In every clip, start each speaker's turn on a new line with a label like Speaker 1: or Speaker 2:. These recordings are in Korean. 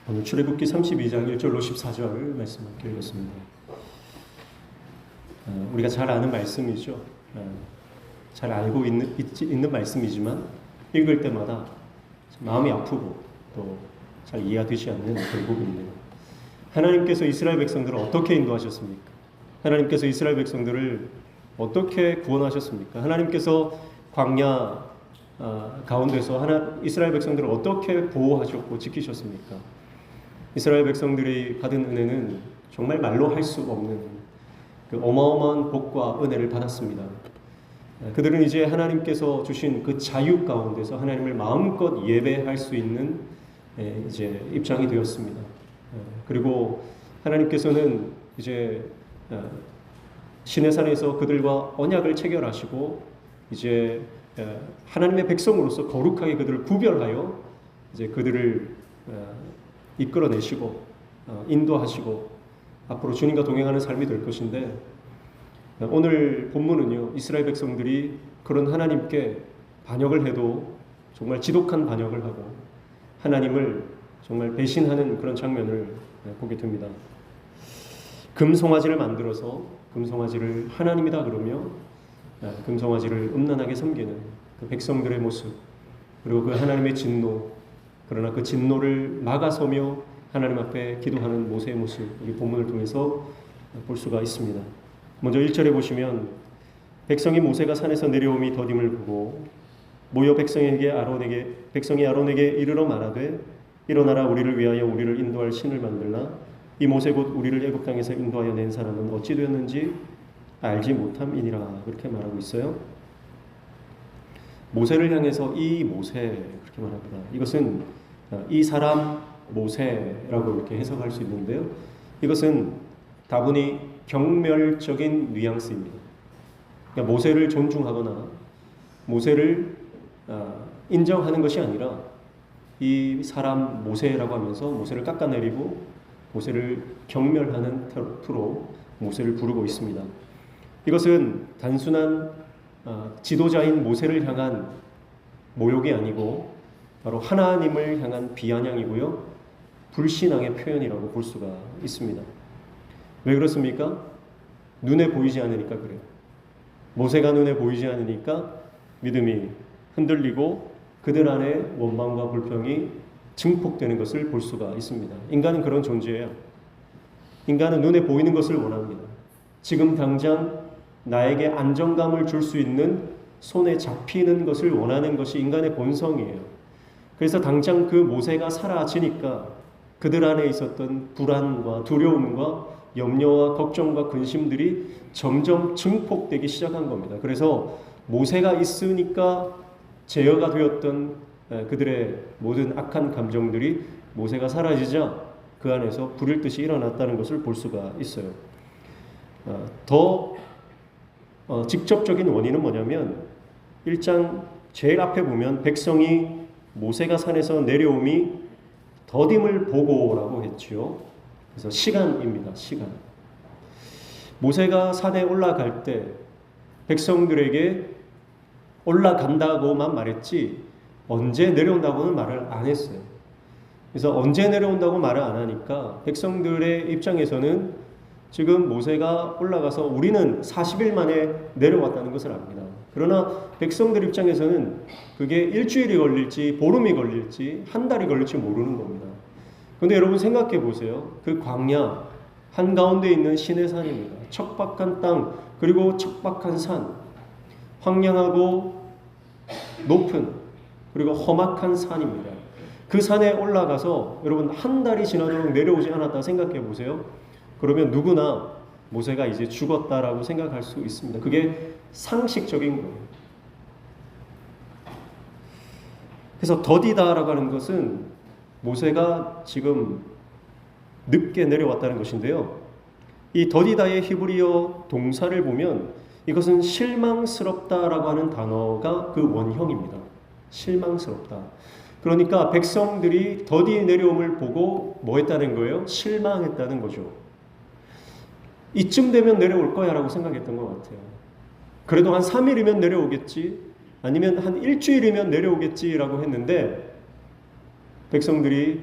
Speaker 1: 오늘 출애굽기 32장 1절로 14절 말씀을 읽었습니다. 우리가 잘 아는 말씀이죠. 잘 알고 있는 말씀이지만 읽을 때마다 마음이 아프고 또 잘 이해가 되지 않는 그런 부분입니다. 하나님께서 이스라엘 백성들을 어떻게 인도하셨습니까? 하나님께서 이스라엘 백성들을 어떻게 구원하셨습니까? 하나님께서 광야 가운데서 이스라엘 백성들을 어떻게 보호하셨고 지키셨습니까? 이스라엘 백성들이 받은 은혜는 정말 말로 할 수 없는 그 어마어마한 복과 은혜를 받았습니다. 그들은 이제 하나님께서 주신 그 자유 가운데서 하나님을 마음껏 예배할 수 있는 이제 입장이 되었습니다. 그리고 하나님께서는 이제 시내산에서 그들과 언약을 체결하시고 이제 하나님의 백성으로서 거룩하게 그들을 구별하여 이제 그들을 이끌어내시고 인도하시고 앞으로 주님과 동행하는 삶이 될 것인데, 오늘 본문은요, 이스라엘 백성들이 그런 하나님께 반역을 해도 정말 지독한 반역을 하고 하나님을 정말 배신하는 그런 장면을 보게 됩니다. 금송아지를 만들어서 금송아지를 하나님이다 그러며 금송아지를 음란하게 섬기는 그 백성들의 모습, 그리고 그 하나님의 진노, 그러나 그 진노를 막아서며 하나님 앞에 기도하는 모세의 모습, 우리 본문을 통해서 볼 수가 있습니다. 먼저 1절에 보시면 백성이 모세가 산에서 내려옴이 더딤을 보고 모여 백성이 아론에게 이르러 말하되 일어나라, 우리를 위하여 우리를 인도할 신을 만들라. 이 모세 곧 우리를 애굽 땅에서 인도하여 낸 사람은 어찌 되었는지 알지 못함이니라. 그렇게 말하고 있어요. 모세를 향해서 이 모세 그렇게 말합니다. 이것은 이 사람 모세라고 이렇게 해석할 수 있는데요, 이것은 다분히 경멸적인 뉘앙스입니다. 그러니까 모세를 존중하거나 모세를 인정하는 것이 아니라 이 사람 모세라고 하면서 모세를 깎아내리고 모세를 경멸하는 투로 모세를 부르고 있습니다. 이것은 단순한 지도자인 모세를 향한 모욕이 아니고 바로 하나님을 향한 비아냥이고요, 불신앙의 표현이라고 볼 수가 있습니다. 왜 그렇습니까? 눈에 보이지 않으니까 그래요. 모세가 눈에 보이지 않으니까 믿음이 흔들리고 그들 안에 원망과 불평이 증폭되는 것을 볼 수가 있습니다. 인간은 그런 존재예요. 인간은 눈에 보이는 것을 원합니다. 지금 당장 나에게 안정감을 줄 수 있는, 손에 잡히는 것을 원하는 것이 인간의 본성이에요. 그래서 당장 그 모세가 사라지니까 그들 안에 있었던 불안과 두려움과 염려와 걱정과 근심들이 점점 증폭되기 시작한 겁니다. 그래서 모세가 있으니까 제어가 되었던 그들의 모든 악한 감정들이 모세가 사라지자 그 안에서 불일 듯이 일어났다는 것을 볼 수가 있어요. 더 직접적인 원인은 뭐냐면 1장 제일 앞에 보면 백성이 모세가 산에서 내려옴이 더딤을 보고라고 했지요. 그래서 시간입니다. 시간. 모세가 산에 올라갈 때 백성들에게 올라간다고만 말했지 언제 내려온다고는 말을 안 했어요. 그래서 언제 내려온다고 말을 안 하니까 백성들의 입장에서는 지금 모세가 올라가서 우리는 40일 만에 내려왔다는 것을 압니다. 그러나 백성들 입장에서는 그게 일주일이 걸릴지 보름이 걸릴지 한 달이 걸릴지 모르는 겁니다. 그런데 여러분 생각해 보세요. 그 광야 한가운데 있는 시내산입니다. 척박한 땅, 그리고 척박한 산, 황량하고 높은 그리고 험악한 산입니다. 그 산에 올라가서 여러분 한 달이 지나도록 내려오지 않았다 생각해 보세요. 그러면 누구나 모세가 이제 죽었다라고 생각할 수 있습니다. 그게 상식적인 거예요. 그래서 더디다라고 하는 것은 모세가 지금 늦게 내려왔다는 것인데요, 이 더디다의 히브리어 동사를 보면 이것은 실망스럽다라고 하는 단어가 그 원형입니다. 실망스럽다. 그러니까 백성들이 더디 내려옴을 보고 뭐 했다는 거예요? 실망했다는 거죠. 이쯤 되면 내려올 거야 라고 생각했던 것 같아요. 그래도 한 3일이면 내려오겠지, 아니면 한 일주일이면 내려오겠지라고 했는데 백성들이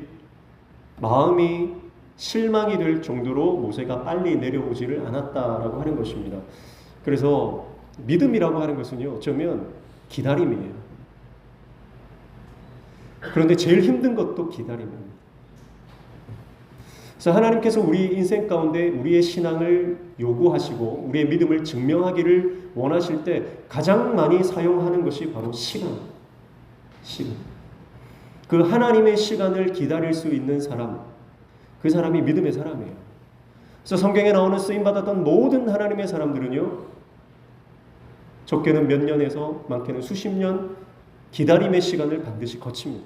Speaker 1: 마음이 실망이 될 정도로 모세가 빨리 내려오지를 않았다라고 하는 것입니다. 그래서 믿음이라고 하는 것은요, 어쩌면 기다림이에요. 그런데 제일 힘든 것도 기다림입니다. 그래서 하나님께서 우리 인생 가운데 우리의 신앙을 요구하시고 우리의 믿음을 증명하기를 원하실 때 가장 많이 사용하는 것이 바로 시간. 그 하나님의 시간을 기다릴 수 있는 사람, 그 사람이 믿음의 사람이에요. 그래서 성경에 나오는 쓰임받았던 모든 하나님의 사람들은요, 적게는 몇 년에서 많게는 수십 년 기다림의 시간을 반드시 거칩니다.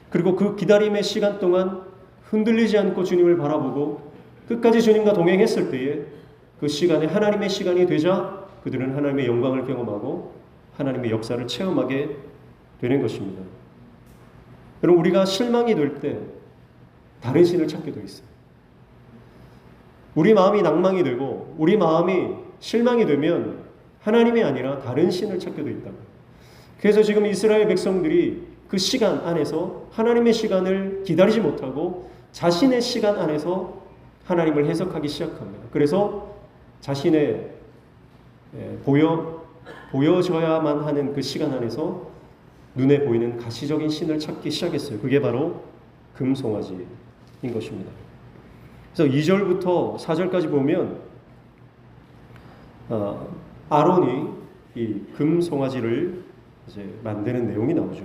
Speaker 1: 그리고 그 기다림의 시간 동안 흔들리지 않고 주님을 바라보고 끝까지 주님과 동행했을 때에 그 시간에 하나님의 시간이 되자 그들은 하나님의 영광을 경험하고 하나님의 역사를 체험하게 되는 것입니다. 여러분, 우리가 실망이 될 때 다른 신을 찾게 돼 있어요. 우리 마음이 낭망이 되고 우리 마음이 실망이 되면 하나님이 아니라 다른 신을 찾게 돼 있다. 그래서 지금 이스라엘 백성들이 그 시간 안에서 하나님의 시간을 기다리지 못하고 자신의 시간 안에서 하나님을 해석하기 시작합니다. 그래서 자신의 보여져야만 하는 그 시간 안에서 눈에 보이는 가시적인 신을 찾기 시작했어요. 그게 바로 금송아지인 것입니다. 그래서 2절부터 4절까지 보면 아론이 이 금송아지를 이제 만드는 내용이 나오죠.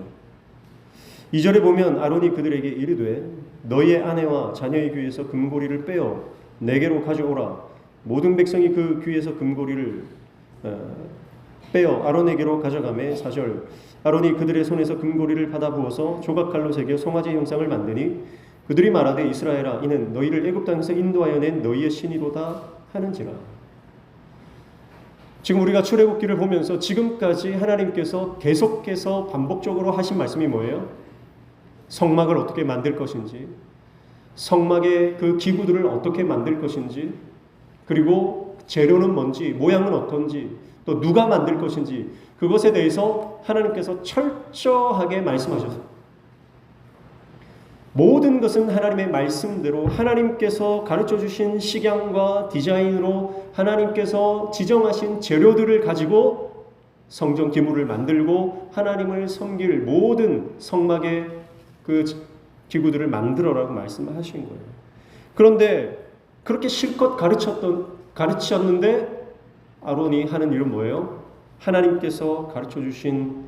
Speaker 1: 2절에 보면 아론이 그들에게 이르되 너희의 아내와 자녀의 귀에서 금고리를 빼어 내게로 가져오라. 모든 백성이 그 귀에서 금고리를 빼어 아론에게로 가져가매 4절 아론이 그들의 손에서 금고리를 받아 부어서 조각칼로 새겨 송아지 형상을 만드니 그들이 말하되 이스라엘아 이는 너희를 애굽 땅에서 인도하여 낸 너희의 신이로다 하는지라. 지금 우리가 출애굽기를 보면서 지금까지 하나님께서 계속해서 반복적으로 하신 말씀이 뭐예요? 성막을 어떻게 만들 것인지, 성막의 그 기구들을 어떻게 만들 것인지, 그리고 재료는 뭔지, 모양은 어떤지, 또 누가 만들 것인지 그것에 대해서 하나님께서 철저하게 말씀하셨어요. 모든 것은 하나님의 말씀대로 하나님께서 가르쳐 주신 식양과 디자인으로 하나님께서 지정하신 재료들을 가지고 성전 기물을 만들고 하나님을 섬길 모든 성막의 그 기구들을 만들어라고 말씀하신 거예요. 그런데 그렇게 실컷 가르쳤는데 아론이 하는 일은 뭐예요? 하나님께서 가르쳐 주신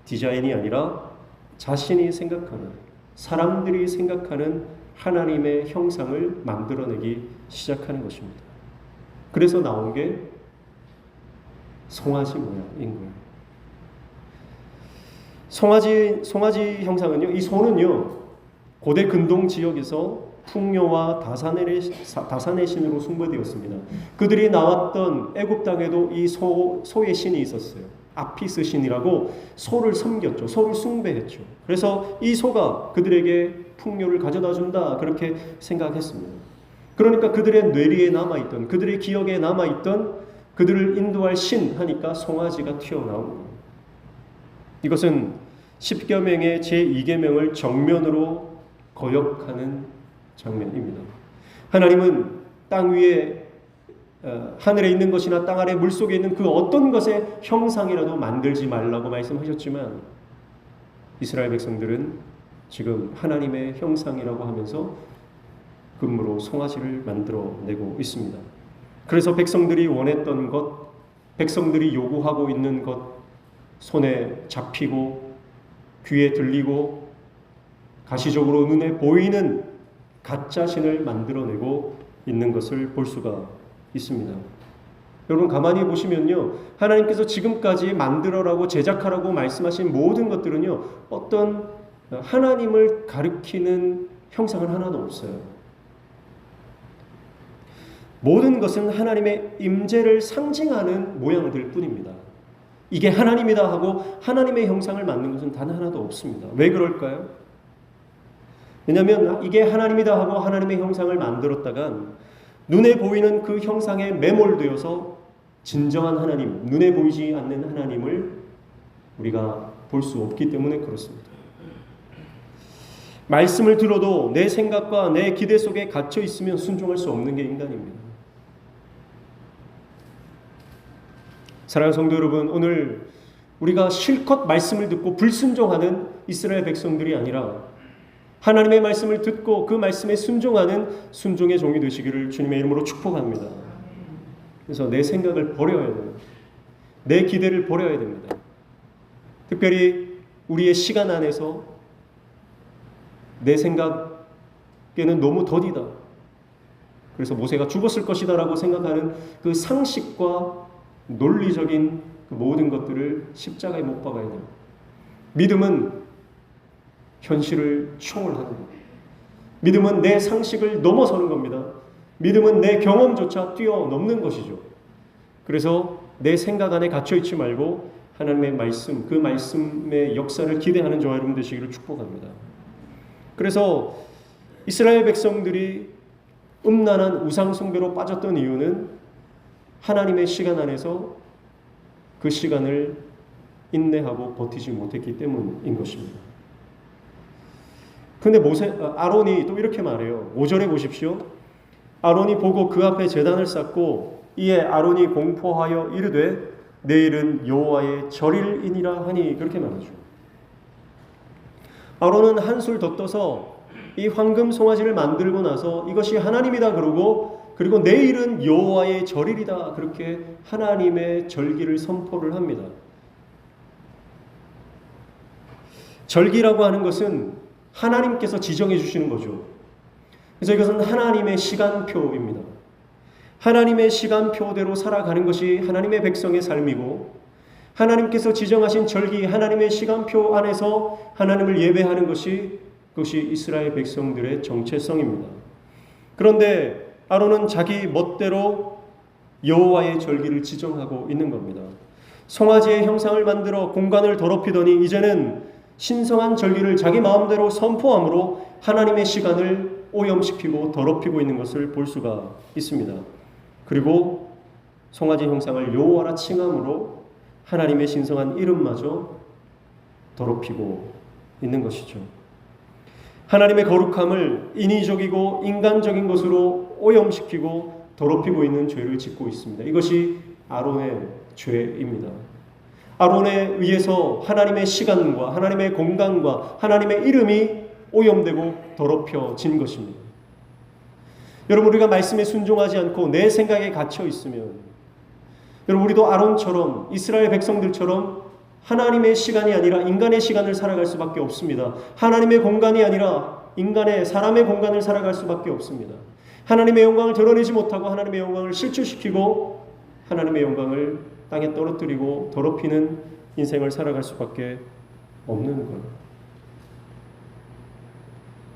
Speaker 1: 디자인이 아니라 자신이 생각하는, 사람들이 생각하는 하나님의 형상을 만들어내기 시작하는 것입니다. 그래서 나온 게 송아지 모양인 거예요. 송아지 형상은요, 이 소는요, 고대 근동 지역에서 풍요와 다산의 신으로 숭배되었습니다. 그들이 나왔던 애굽 땅에도 이 소의 신이 있었어요. 아피스 신이라고 소를 섬겼죠. 소를 숭배했죠. 그래서 이 소가 그들에게 풍요를 가져다 준다 그렇게 생각했습니다. 그러니까 그들의 뇌리에 남아있던, 그들의 기억에 남아있던 그들을 인도할 신 하니까 송아지가 튀어나온 거예요. 이것은 십계명의 제2계명을 정면으로 거역하는 장면입니다. 하나님은 땅 위에 하늘에 있는 것이나 땅 아래 물속에 있는 그 어떤 것의 형상이라도 만들지 말라고 말씀하셨지만 이스라엘 백성들은 지금 하나님의 형상이라고 하면서 금으로 송아지를 만들어내고 있습니다. 그래서 백성들이 원했던 것, 백성들이 요구하고 있는 것, 손에 잡히고 귀에 들리고 가시적으로 눈에 보이는 가짜 신을 만들어내고 있는 것을 볼 수가 있습니다. 여러분 가만히 보시면요, 하나님께서 지금까지 만들어라고 제작하라고 말씀하신 모든 것들은요, 어떤 하나님을 가리키는 형상은 하나도 없어요. 모든 것은 하나님의 임재를 상징하는 모양들 뿐입니다. 이게 하나님이다 하고 하나님의 형상을 만든 것은 단 하나도 없습니다. 왜 그럴까요? 왜냐하면 이게 하나님이다 하고 하나님의 형상을 만들었다간 눈에 보이는 그 형상에 매몰되어서 진정한 하나님, 눈에 보이지 않는 하나님을 우리가 볼 수 없기 때문에 그렇습니다. 말씀을 들어도 내 생각과 내 기대 속에 갇혀 있으면 순종할 수 없는 게 인간입니다. 사랑하는 성도 여러분, 오늘 우리가 실컷 말씀을 듣고 불순종하는 이스라엘 백성들이 아니라 하나님의 말씀을 듣고 그 말씀에 순종하는 순종의 종이 되시기를 주님의 이름으로 축복합니다. 그래서 내 생각을 버려야 됩니다. 내 기대를 버려야 됩니다. 특별히 우리의 시간 안에서 내 생각에는 너무 더디다. 그래서 모세가 죽었을 것이다 라고 생각하는 그 상식과 논리적인 그 모든 것들을 십자가에 못 박아야 됩니다. 믿음은 현실을 초월하는 겁니다. 믿음은 내 상식을 넘어서는 겁니다. 믿음은 내 경험조차 뛰어넘는 것이죠. 그래서 내 생각 안에 갇혀있지 말고 하나님의 말씀, 그 말씀의 역사를 기대하는 저와 여러분 되시기를 축복합니다. 그래서 이스라엘 백성들이 음란한 우상숭배로 빠졌던 이유는 하나님의 시간 안에서 그 시간을 인내하고 버티지 못했기 때문인 것입니다. 그런데 아론이 또 이렇게 말해요. 5절에 보십시오. 아론이 보고 그 앞에 제단을 쌓고 이에 아론이 공포하여 이르되 내일은 여호와의 절일이니라 하니, 그렇게 말하죠. 아론은 한술 더 떠서 이 황금 송아지를 만들고 나서 이것이 하나님이다 그리고 내일은 여호와의 절일이다, 그렇게 하나님의 절기를 선포를 합니다. 절기라고 하는 것은 하나님께서 지정해 주시는 거죠. 그래서 이것은 하나님의 시간표입니다. 하나님의 시간표대로 살아가는 것이 하나님의 백성의 삶이고, 하나님께서 지정하신 절기, 하나님의 시간표 안에서 하나님을 예배하는 그것이 이스라엘 백성들의 정체성입니다. 그런데 아론은 자기 멋대로 여호와의 절기를 지정하고 있는 겁니다. 송아지의 형상을 만들어 공간을 더럽히더니 이제는 신성한 절기를 자기 마음대로 선포함으로 하나님의 시간을 오염시키고 더럽히고 있는 것을 볼 수가 있습니다. 그리고 송아지 형상을 여호와라 칭함으로 하나님의 신성한 이름마저 더럽히고 있는 것이죠. 하나님의 거룩함을 인위적이고 인간적인 것으로 오염시키고 더럽히고 있는 죄를 짓고 있습니다. 이것이 아론의 죄입니다. 아론에 의해서 하나님의 시간과 하나님의 공간과 하나님의 이름이 오염되고 더럽혀진 것입니다. 여러분, 우리가 말씀에 순종하지 않고 내 생각에 갇혀 있으면, 여러분, 우리도 아론처럼 이스라엘 백성들처럼 하나님의 시간이 아니라 인간의 시간을 살아갈 수밖에 없습니다. 하나님의 공간이 아니라 사람의 공간을 살아갈 수밖에 없습니다. 하나님의 영광을 드러내지 못하고 하나님의 영광을 실추시키고 하나님의 영광을 땅에 떨어뜨리고 더럽히는 인생을 살아갈 수밖에 없는 거예요.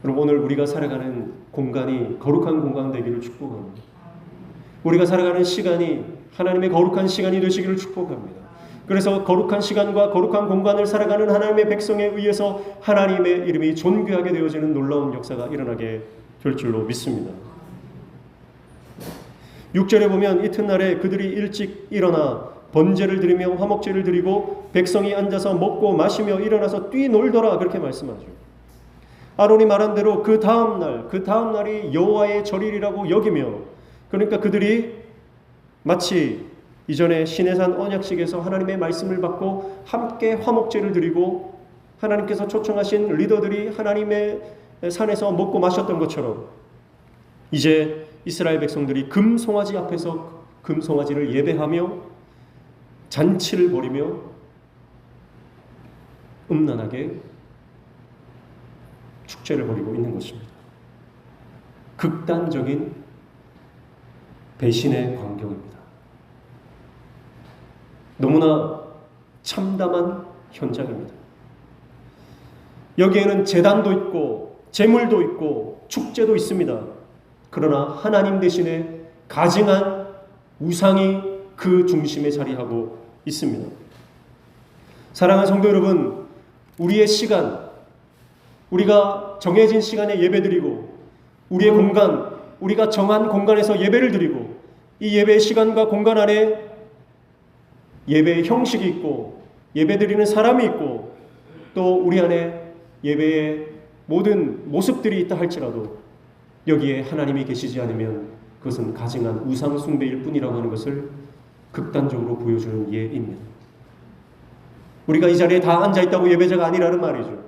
Speaker 1: 여러분, 오늘 우리가 살아가는 공간이 거룩한 공간 되기를 축복합니다. 우리가 살아가는 시간이 하나님의 거룩한 시간이 되시기를 축복합니다. 그래서 거룩한 시간과 거룩한 공간을 살아가는 하나님의 백성에 의해서 하나님의 이름이 존귀하게 되어지는 놀라운 역사가 일어나게 될 줄로 믿습니다. 6절에 보면 이튿날에 그들이 일찍 일어나 번제를 드리며 화목제를 드리고 백성이 앉아서 먹고 마시며 일어나서 뛰놀더라, 그렇게 말씀하죠. 아론이 말한 대로 그 다음날이 여호와의 절일이라고 여기며, 그러니까 그들이 마치 이전에 시내산 언약식에서 하나님의 말씀을 받고 함께 화목제를 드리고 하나님께서 초청하신 리더들이 하나님의 산에서 먹고 마셨던 것처럼 이제 이스라엘 백성들이 금송아지 앞에서 금송아지를 예배하며 잔치를 벌이며 음란하게 축제를 벌이고 있는 것입니다. 극단적인 배신의 광경입니다. 너무나 참담한 현장입니다. 여기에는 제단도 있고 제물도 있고 축제도 있습니다. 그러나 하나님 대신에 가증한 우상이 그 중심에 자리하고 있습니다. 사랑하는 성도 여러분, 우리의 시간, 우리가 정해진 시간에 예배드리고 우리의 공간, 우리가 정한 공간에서 예배를 드리고 이 예배의 시간과 공간 안에 예배의 형식이 있고 예배드리는 사람이 있고 또 우리 안에 예배의 모든 모습들이 있다 할지라도 여기에 하나님이 계시지 않으면 그것은 가증한 우상 숭배일 뿐이라고 하는 것을 극단적으로 보여주는 예입니다. 우리가 이 자리에 다 앉아있다고 예배자가 아니라는 말이죠.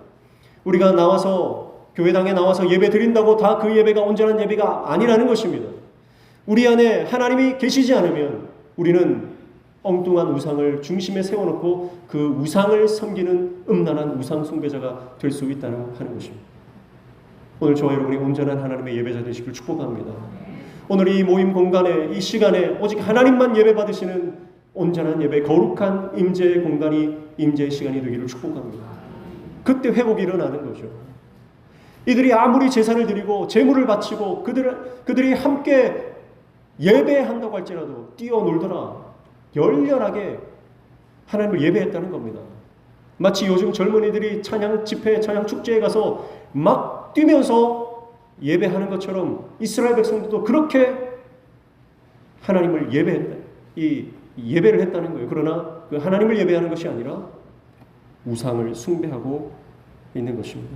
Speaker 1: 우리가 나와서 교회당에 나와서 예배 드린다고 다 그 예배가 온전한 예배가 아니라는 것입니다. 우리 안에 하나님이 계시지 않으면 우리는 엉뚱한 우상을 중심에 세워놓고 그 우상을 섬기는 음란한 우상 숭배자가 될 수 있다는 하는 것입니다. 오늘 저와 여러분이 온전한 하나님의 예배자 되시길 축복합니다. 오늘 이 모임 공간에 이 시간에 오직 하나님만 예배 받으시는 온전한 예배, 거룩한 임재의 공간이 임재의 시간이 되기를 축복합니다. 그때 회복이 일어나는 거죠. 이들이 아무리 제사를 드리고 제물을 바치고 그들이 함께 예배한다고 할지라도 뛰어놀더라 열렬하게 하나님을 예배했다는 겁니다. 마치 요즘 젊은이들이 찬양 집회, 찬양 축제에 가서 막 뛰면서 예배하는 것처럼 이스라엘 백성들도 그렇게 하나님을 예배를 했다는 거예요. 그러나 그 하나님을 예배하는 것이 아니라 우상을 숭배하고 있는 것입니다.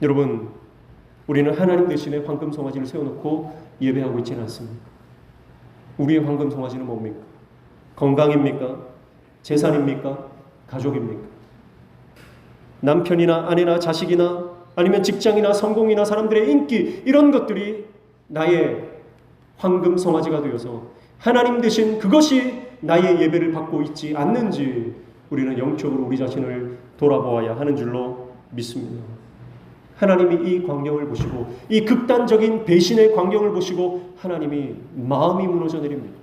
Speaker 1: 여러분, 우리는 하나님 대신에 황금 송아지를 세워놓고 예배하고 있지는 않습니다. 우리의 황금 송아지는 뭡니까? 건강입니까? 재산입니까? 가족입니까? 남편이나 아내나 자식이나 아니면 직장이나 성공이나 사람들의 인기, 이런 것들이 나의 황금 송아지가 되어서 하나님 대신 그것이 나의 예배를 받고 있지 않는지 우리는 영적으로 우리 자신을 돌아보아야 하는 줄로 믿습니다. 하나님이 이 광경을 보시고 이 극단적인 배신의 광경을 보시고 하나님이 마음이 무너져 내립니다.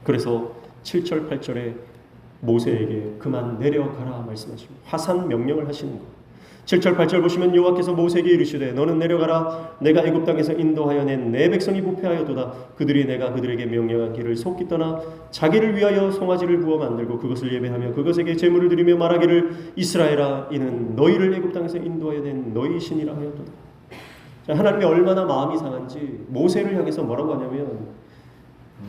Speaker 1: 그래서 7절 8절에 모세에게 그만 내려가라 말씀하십니다. 화산 명령을 하시는 것. 7절 8절 보시면 여호와께서 모세에게 이르시되 너는 내려가라. 내가 애굽 땅에서 인도하여 낸 내 백성이 부패하였도다. 그들이 내가 그들에게 명령한 길을 속히 떠나 자기를 위하여 송아지를 부어 만들고 그것을 예배하며 그것에게 제물을 드리며 말하기를 이스라엘아 이는 너희를 애굽 땅에서 인도하여 낸 너희 신이라 하였도다. 자, 하나님이 얼마나 마음이 상한지 모세를 향해서 뭐라고 하냐면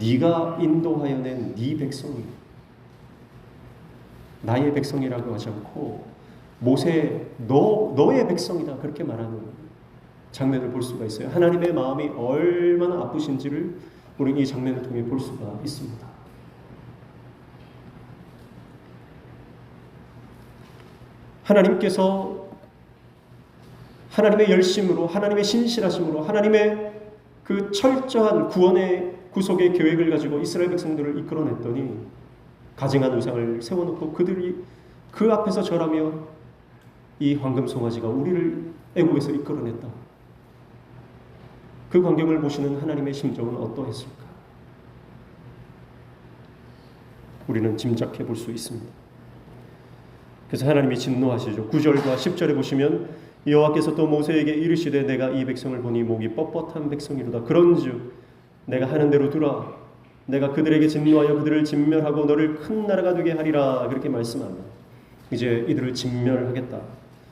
Speaker 1: 네가 인도하여 낸 네 백성이 나의 백성이라고 하지 않고 모세 너의 백성이다 그렇게 말하는 장면을 볼 수가 있어요. 하나님의 마음이 얼마나 아프신지를 우리는 이 장면을 통해 볼 수가 있습니다. 하나님께서 하나님의 열심으로 하나님의 신실하심으로 하나님의 그 철저한 구원의 구속의 계획을 가지고 이스라엘 백성들을 이끌어냈더니 가증한 우상을 세워놓고 그들이 그 앞에서 절하며 이 황금 송아지가 우리를 애굽에서 이끌어냈다. 그 광경을 보시는 하나님의 심정은 어떠했을까? 우리는 짐작해 볼 수 있습니다. 그래서 하나님이 진노하시죠. 9절과 10절에 보시면 여호와께서 또 모세에게 이르시되 내가 이 백성을 보니 목이 뻣뻣한 백성이로다. 그런즉 내가 하는 대로 두라. 내가 그들에게 진노하여 그들을 진멸하고 너를 큰 나라가 되게 하리라. 그렇게 말씀합니다. 이제 이들을 진멸하겠다.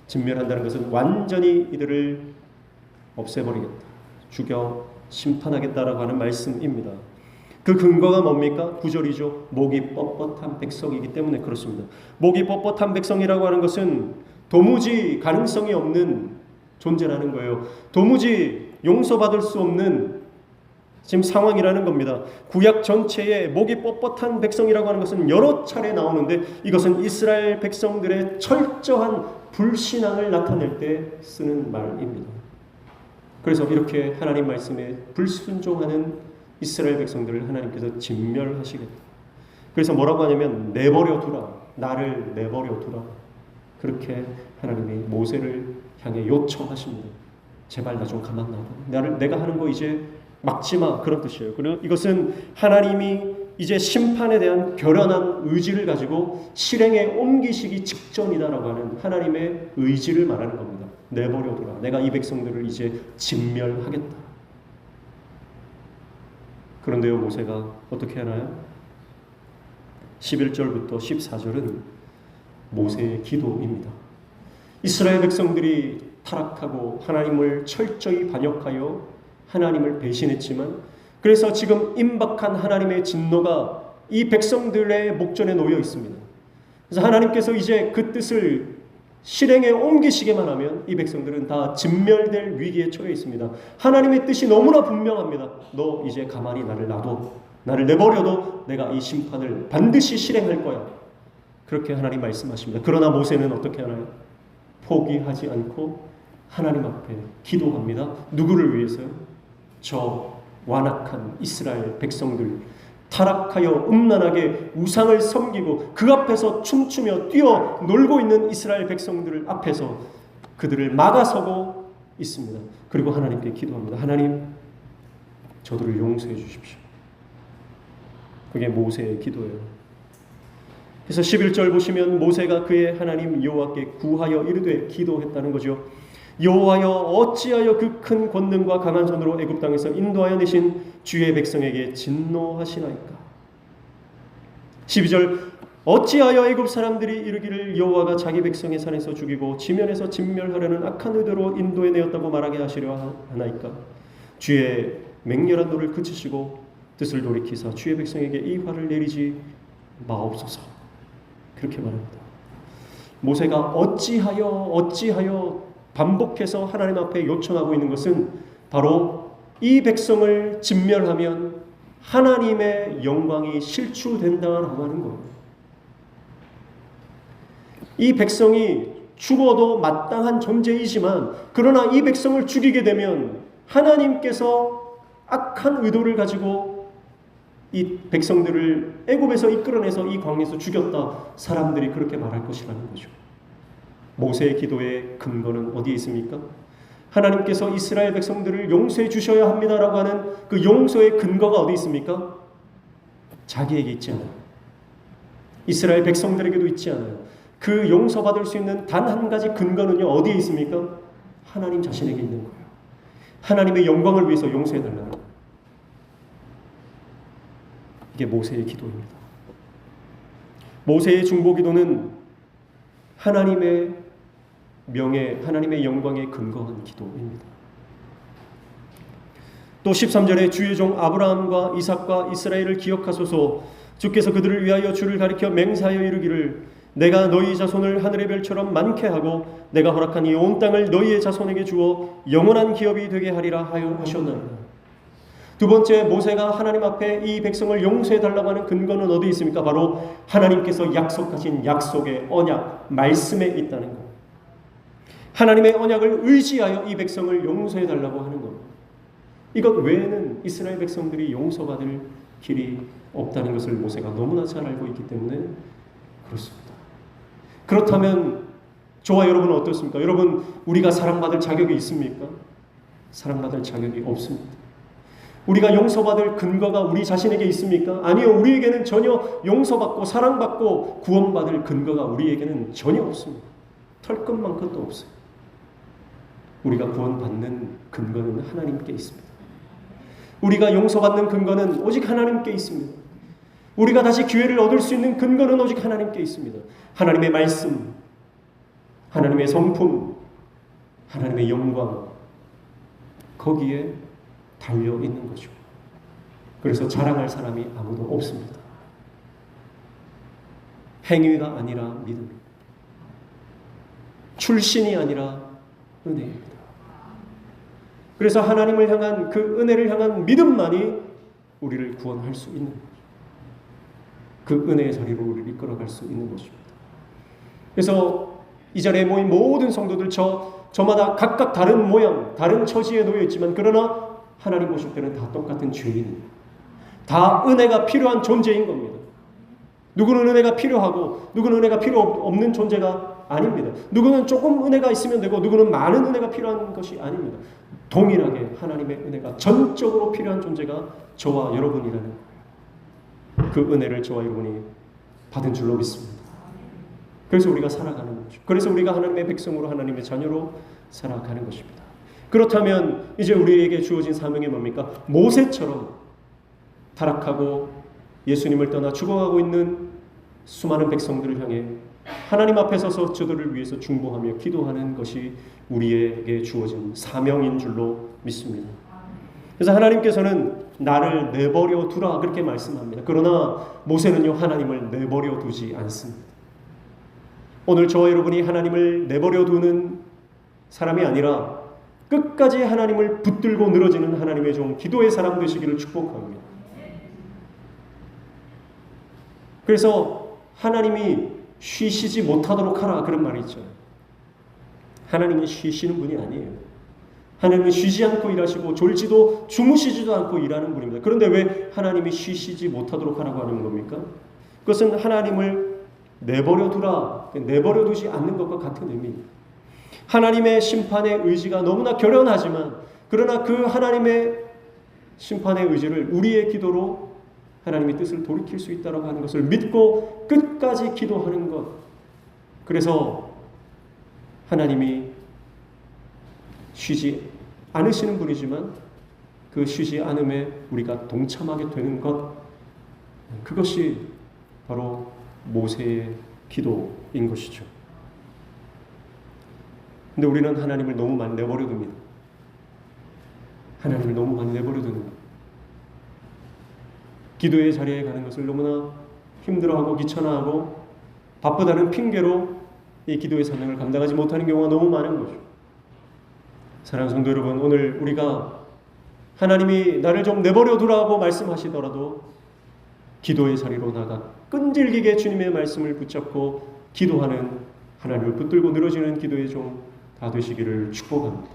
Speaker 1: 진멸한다는 것은 완전히 이들을 없애버리겠다. 죽여 심판하겠다라고 하는 말씀입니다. 그 근거가 뭡니까? 9절이죠. 목이 뻣뻣한 백성이기 때문에 그렇습니다. 목이 뻣뻣한 백성이라고 하는 것은 도무지 가능성이 없는 존재라는 거예요. 도무지 용서받을 수 없는 지금 상황이라는 겁니다. 구약 전체에 목이 뻣뻣한 백성이라고 하는 것은 여러 차례 나오는데 이것은 이스라엘 백성들의 철저한 불신앙을 나타낼 때 쓰는 말입니다. 그래서 이렇게 하나님 말씀에 불순종하는 이스라엘 백성들을 하나님께서 진멸하시겠다. 그래서 뭐라고 하냐면 내버려 두라. 나를 내버려 두라. 그렇게 하나님이 모세를 향해 요청하십니다. 제발 나 좀 가만 놔둬. 내가 하는 거 이제 막지마. 그런 뜻이에요. 그리고 이것은 하나님이 이제 심판에 대한 결연한 의지를 가지고 실행에 옮기시기 직전이다라고 하는 하나님의 의지를 말하는 겁니다. 내버려둬라. 내가 이 백성들을 이제 진멸하겠다. 그런데요, 모세가 어떻게 하나요? 11절부터 14절은 모세의 기도입니다. 이스라엘 백성들이 타락하고 하나님을 철저히 반역하여 하나님을 배신했지만 그래서 지금 임박한 하나님의 진노가 이 백성들의 목전에 놓여 있습니다. 그래서 하나님께서 이제 그 뜻을 실행에 옮기시게만 하면 이 백성들은 다 진멸될 위기에 처해 있습니다. 하나님의 뜻이 너무나 분명합니다. 너 이제 가만히 나를 놔둬. 나를 내버려도 내가 이 심판을 반드시 실행할 거야. 그렇게 하나님 말씀하십니다. 그러나 모세는 어떻게 하나요? 포기하지 않고 하나님 앞에 기도합니다. 누구를 위해서요? 저 완악한 이스라엘 백성들, 타락하여 음란하게 우상을 섬기고 그 앞에서 춤추며 뛰어 놀고 있는 이스라엘 백성들 앞에서 그들을 막아서고 있습니다. 그리고 하나님께 기도합니다. 하나님, 저들을 용서해 주십시오. 그게 모세의 기도예요. 그래서 11절 보시면 모세가 그의 하나님 여호와께 구하여 이르되 기도했다는 거죠. 여호와여 어찌하여 그 큰 권능과 강한 손으로 애굽 땅에서 인도하여 내신 주의 백성에게 진노하시나이까. 12절 어찌하여 애굽 사람들이 이르기를 여호와가 자기 백성의 산에서 죽이고 지면에서 진멸하려는 악한 의도로 인도해 내었다고 말하게 하시려 하나이까. 주의 맹렬한 노를 그치시고 뜻을 돌이키사 주의 백성에게 이 화를 내리지 마옵소서. 그렇게 말합니다. 모세가 어찌하여 반복해서 하나님 앞에 요청하고 있는 것은 바로 이 백성을 진멸하면 하나님의 영광이 실추된다라고 하는 거예요. 이 백성이 죽어도 마땅한 존재이지만 그러나 이 백성을 죽이게 되면 하나님께서 악한 의도를 가지고 이 백성들을 애굽에서 이끌어내서 이 광야에서 죽였다. 사람들이 그렇게 말할 것이라는 거죠. 모세의 기도의 근거는 어디에 있습니까? 하나님께서 이스라엘 백성들을 용서해 주셔야 합니다라고 하는 그 용서의 근거가 어디 있습니까? 자기에게 있지 않아요. 이스라엘 백성들에게도 있지 않아요. 그 용서받을 수 있는 단 한 가지 근거는요, 어디에 있습니까? 하나님 자신에게 있는 거예요. 하나님의 영광을 위해서 용서해 달라는 거예요. 이게 모세의 기도입니다. 모세의 중보기도는 하나님의 명예, 하나님의 영광에 근거한 기도입니다. 또 13절에 주의 종 아브라함과 이삭과 이스라엘을 기억하소서. 주께서 그들을 위하여 주를 가리켜 맹세하여 이르기를 내가 너희 자손을 하늘의 별처럼 많게 하고 내가 허락한 이 온 땅을 너희의 자손에게 주어 영원한 기업이 되게 하리라 하여 하셨나이다. 두 번째, 모세가 하나님 앞에 이 백성을 용서해 달라고 하는 근거는 어디에 있습니까? 바로 하나님께서 약속하신 약속의 언약, 말씀에 있다는 것. 하나님의 언약을 의지하여 이 백성을 용서해 달라고 하는 것. 이것 외에는 이스라엘 백성들이 용서받을 길이 없다는 것을 모세가 너무나 잘 알고 있기 때문에 그렇습니다. 그렇다면 저와 여러분은 어떻습니까? 여러분, 우리가 사랑받을 자격이 있습니까? 사랑받을 자격이 없습니다. 우리가 용서받을 근거가 우리 자신에게 있습니까? 아니요. 우리에게는 전혀 용서받고 사랑받고 구원받을 근거가 우리에게는 전혀 없습니다. 털끝만큼도 없어요. 우리가 구원받는 근거는 하나님께 있습니다. 우리가 용서받는 근거는 오직 하나님께 있습니다. 우리가 다시 기회를 얻을 수 있는 근거는 오직 하나님께 있습니다. 하나님의 말씀, 하나님의 성품, 하나님의 영광, 거기에 달려 있는 거죠. 그래서 자랑할 사람이 아무도 없습니다. 행위가 아니라 믿음, 출신이 아니라 은혜입니다. 그래서 하나님을 향한 그 은혜를 향한 믿음만이 우리를 구원할 수 있는 거죠. 그 은혜의 자리로 우리를 이끌어갈 수 있는 것입니다. 그래서 이 자리에 모인 모든 성도들 저마다 각각 다른 모양, 다른 처지에 놓여 있지만 그러나 하나님 보실 때는 다 똑같은 죄인입니다. 다 은혜가 필요한 존재인 겁니다. 누구는 은혜가 필요하고 누구는 은혜가 필요 없는 존재가 아닙니다. 누구는 조금 은혜가 있으면 되고 누구는 많은 은혜가 필요한 것이 아닙니다. 동일하게 하나님의 은혜가 전적으로 필요한 존재가 저와 여러분이라는 거예요. 그 은혜를 저와 여러분이 받은 줄로 믿습니다. 그래서 우리가 살아가는 거죠. 그래서 우리가 하나님의 백성으로 하나님의 자녀로 살아가는 것입니다. 그렇다면 이제 우리에게 주어진 사명이 뭡니까? 모세처럼 타락하고 예수님을 떠나 죽어가고 있는 수많은 백성들을 향해 하나님 앞에 서서 저들을 위해서 중보하며 기도하는 것이 우리에게 주어진 사명인 줄로 믿습니다. 그래서 하나님께서는 나를 내버려 두라 그렇게 말씀합니다. 그러나 모세는요, 하나님을 내버려 두지 않습니다. 오늘 저와 여러분이 하나님을 내버려 두는 사람이 아니라 끝까지 하나님을 붙들고 늘어지는 하나님의 종, 기도의 사람 되시기를 축복합니다. 그래서 하나님이 쉬시지 못하도록 하라, 그런 말이 있죠. 하나님은 쉬시는 분이 아니에요. 하나님은 쉬지 않고 일하시고 졸지도 주무시지도 않고 일하는 분입니다. 그런데 왜 하나님이 쉬시지 못하도록 하라고 하는 겁니까? 그것은 하나님을 내버려 두라, 내버려 두지 않는 것과 같은 의미입니다. 하나님의 심판의 의지가 너무나 결연하지만, 그러나 그 하나님의 심판의 의지를 우리의 기도로 하나님의 뜻을 돌이킬 수 있다고 하는 것을 믿고 끝까지 기도하는 것. 그래서 하나님이 쉬지 않으시는 분이지만 그 쉬지 않음에 우리가 동참하게 되는 것, 그것이 바로 모세의 기도인 것이죠. 근데 우리는 하나님을 너무 많이 내버려 둡니다. 하나님을 너무 많이 내버려 두는 것. 기도의 자리에 가는 것을 너무나 힘들어하고 귀찮아하고 바쁘다는 핑계로 이 기도의 사명을 감당하지 못하는 경우가 너무 많은 거죠. 사랑하는 성도 여러분, 오늘 우리가 하나님이 나를 좀 내버려 두라고 말씀하시더라도 기도의 자리로 나가 끈질기게 주님의 말씀을 붙잡고 기도하는, 하나님을 붙들고 늘어지는 기도의 종 다 되시기를 축복합니다.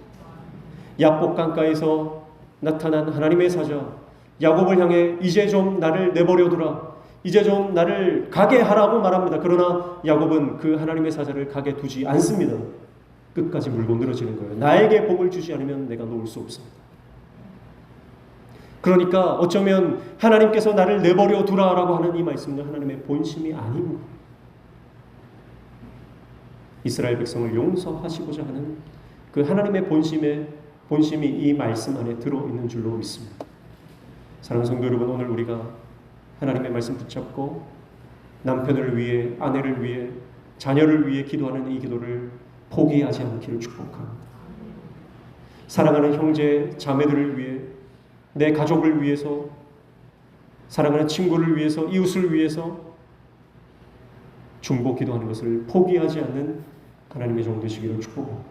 Speaker 1: 야복 강가에서 나타난 하나님의 사자 야곱을 향해 이제 좀 나를 내버려 두라, 이제 좀 나를 가게 하라고 말합니다. 그러나 야곱은 그 하나님의 사자를 가게 두지 않습니다. 끝까지 물고 늘어지는 거예요. 나에게 복을 주지 않으면 내가 놓을 수 없습니다. 그러니까 어쩌면 하나님께서 나를 내버려 두라라고 하는 이 말씀은 하나님의 본심이 아닙니다. 이스라엘 백성을 용서하시고자 하는 그 하나님의 본심이 이 말씀 안에 들어있는 줄로 믿습니다. 사랑하는 성도 여러분, 오늘 우리가 하나님의 말씀 붙잡고 남편을 위해, 아내를 위해, 자녀를 위해 기도하는 이 기도를 포기하지 않기를 축복합니다. 사랑하는 형제, 자매들을 위해, 내 가족을 위해서, 사랑하는 친구를 위해서, 이웃을 위해서 중보 기도하는 것을 포기하지 않는 하나님의 종 되시기를 축복합니다.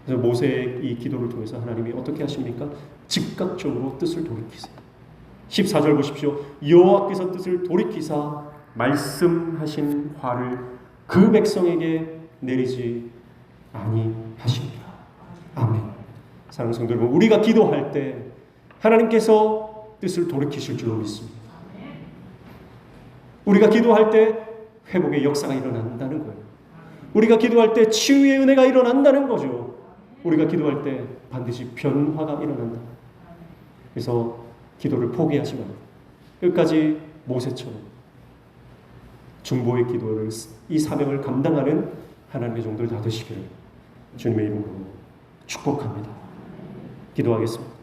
Speaker 1: 그래서 모세의 이 기도를 통해서 하나님이 어떻게 하십니까? 즉각적으로 뜻을 돌이키세요. 14절 보십시오. 여호와께서 뜻을 돌이키사 말씀하신 화를 그 백성에게 내리지 아니하십니다. 아멘. 사랑하는 성도 여러분, 우리가 기도할 때 하나님께서 뜻을 돌이키실 줄로 믿습니다. 우리가 기도할 때 회복의 역사가 일어난다는 거예요. 우리가 기도할 때 치유의 은혜가 일어난다는 거죠. 우리가 기도할 때 반드시 변화가 일어난다. 그래서 기도를 포기하지 말고 끝까지 모세처럼 중보의 기도를, 이 사명을 감당하는 하나님의 종들 다 되시기를 주님의 이름으로 축복합니다. 기도하겠습니다.